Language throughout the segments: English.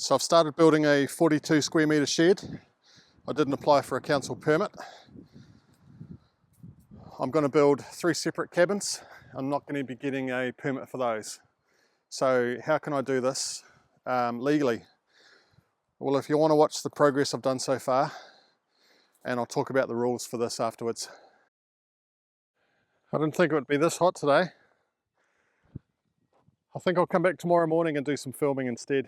So I've started building a 42 square metre shed. I didn't apply for a council permit. I'm going to build 3 separate cabins. I'm not going to be getting a permit for those. So how can I do this legally? Well, if you want to watch the progress I've done so far, and I'll talk about the rules for this afterwards. I didn't think it would be this hot today. I think I'll come back tomorrow morning and do some filming instead.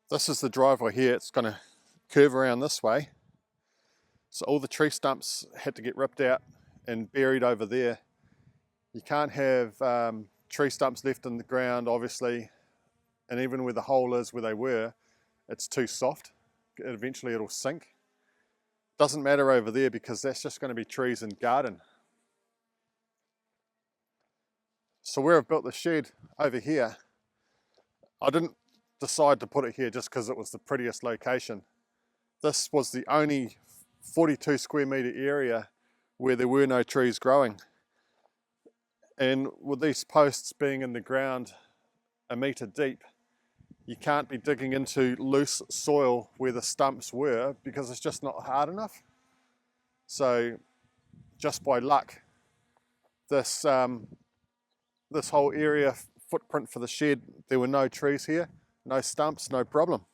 This is the driveway here. It's going to curve around this way. So all the tree stumps had to get ripped out and buried over there. You can't have tree stumps left in the ground, obviously, and even where the hole is where they were, it's too soft. Eventually it'll sink. Doesn't matter over there because that's just going to be trees and garden. So where I've built the shed over here, I didn't decide to put it here just because it was the prettiest location. This was the only 42 square metre area where there were no trees growing. And with these posts being in the ground a metre deep, you can't be digging into loose soil where the stumps were because it's just not hard enough. So just by luck, this whole area footprint for the shed, there were no trees here, no stumps, no problem.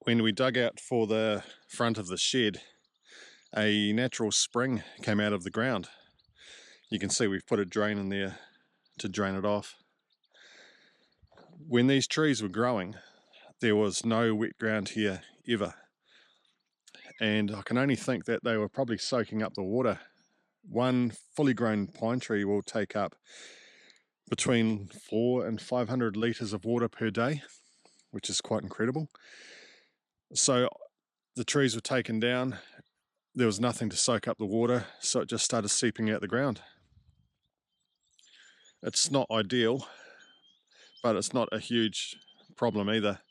When we dug out for the front of the shed, a natural spring came out of the ground. You can see we've put a drain in there to drain it off. When these trees were growing, there was no wet ground here ever. And I can only think that they were probably soaking up the water. One fully grown pine tree will take up between 400 and 500 litres of water per day, which is quite incredible. So the trees were taken down, there was nothing to soak up the water, so it just started seeping out the ground. It's not ideal, but it's not a huge problem either.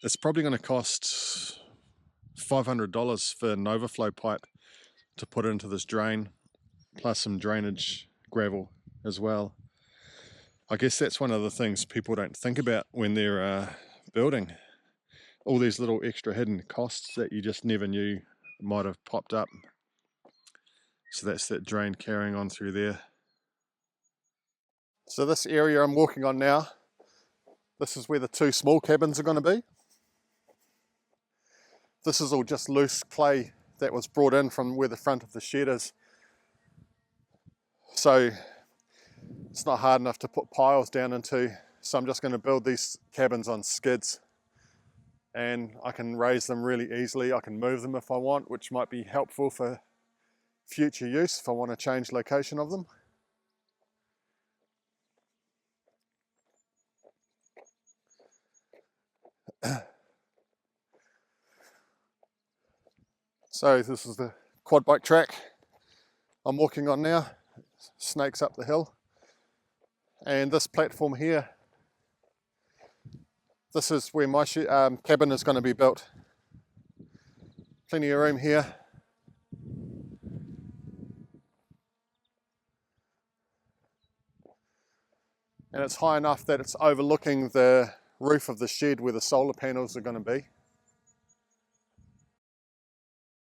It's probably going to cost $500 for an overflow pipe to put into this drain, plus some drainage gravel as well. I guess that's one of the things people don't think about when they're building. All these little extra hidden costs that you just never knew might have popped up. So that's that drain carrying on through there. So this area I'm walking on now, this is where the 2 small cabins are going to be. This is all just loose clay that was brought in from where the front of the shed is. So it's not hard enough to put piles down into, so I'm just going to build these cabins on skids. And I can raise them really easily. I can move them if I want, which might be helpful for future use if I want to change location of them. So this is the quad bike track I'm walking on now. Snakes up the hill. And this platform here, this is where my cabin is going to be built. Plenty of room here. And it's high enough that it's overlooking the roof of the shed where the solar panels are going to be.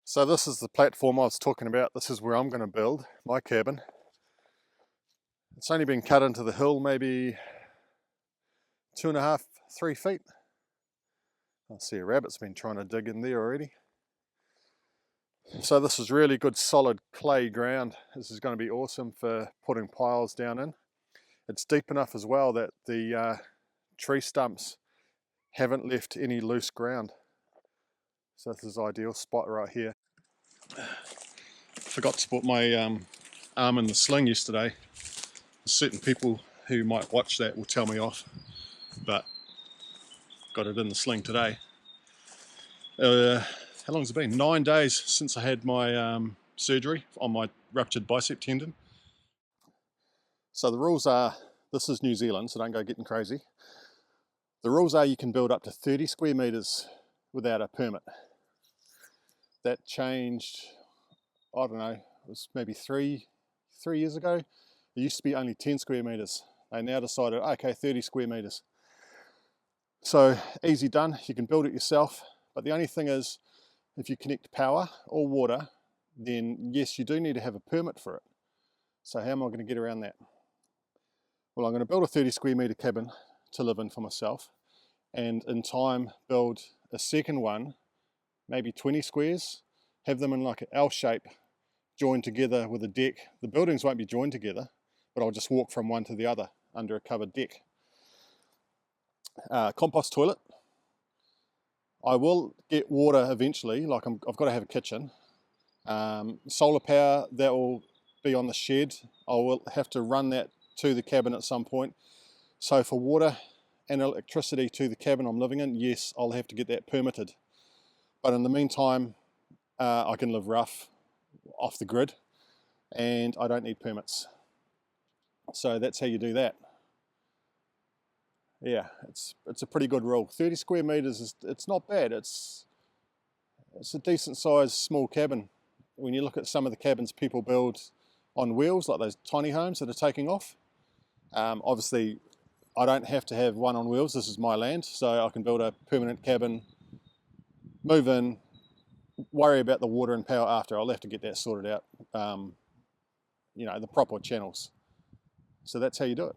So this is the platform I was talking about. This is where I'm going to build my cabin. It's only been cut into the hill maybe 2.5, 3 feet. I see a rabbit's been trying to dig in there already. So this is really good solid clay ground. This is going to be awesome for putting piles down in. It's deep enough as well that the tree stumps haven't left any loose ground. So this is an ideal spot right here. Forgot to put my arm in the sling yesterday. Certain people who might watch that will tell me off, but got it in the sling today. How long has it been? 9 days since I had my surgery on my ruptured bicep tendon. So the rules are, this is New Zealand, so don't go getting crazy. The rules are you can build up to 30 square meters without a permit. That changed, I don't know, it was maybe three years ago. It used to be only 10 square meters. They now decided, okay, 30 square meters. So easy done, you can build it yourself. But the only thing is, if you connect power or water, then yes, you do need to have a permit for it. So how am I going to get around that? Well, I'm going to build a 30 square meter cabin to live in for myself, and in time build a second one, maybe 20 squares, have them in like an L shape, joined together with a deck. The buildings won't be joined together, but I'll just walk from one to the other under a covered deck. Compost toilet. I will get water eventually, like I've got to have a kitchen. Solar power, that will be on the shed. I will have to run that to the cabin at some point. So for water and electricity to the cabin I'm living in, yes, I'll have to get that permitted. But in the meantime, I can live rough, off the grid, and I don't need permits. So that's how you do that. Yeah, it's a pretty good rule. 30 square meters it's not bad. It's a decent sized small cabin. When you look at some of the cabins people build on wheels, like those tiny homes that are taking off, obviously I don't have to have one on wheels. This is my land, so I can build a permanent cabin, move in, worry about the water and power after. I'll have to get that sorted out, you know, the proper channels. So that's how you do it.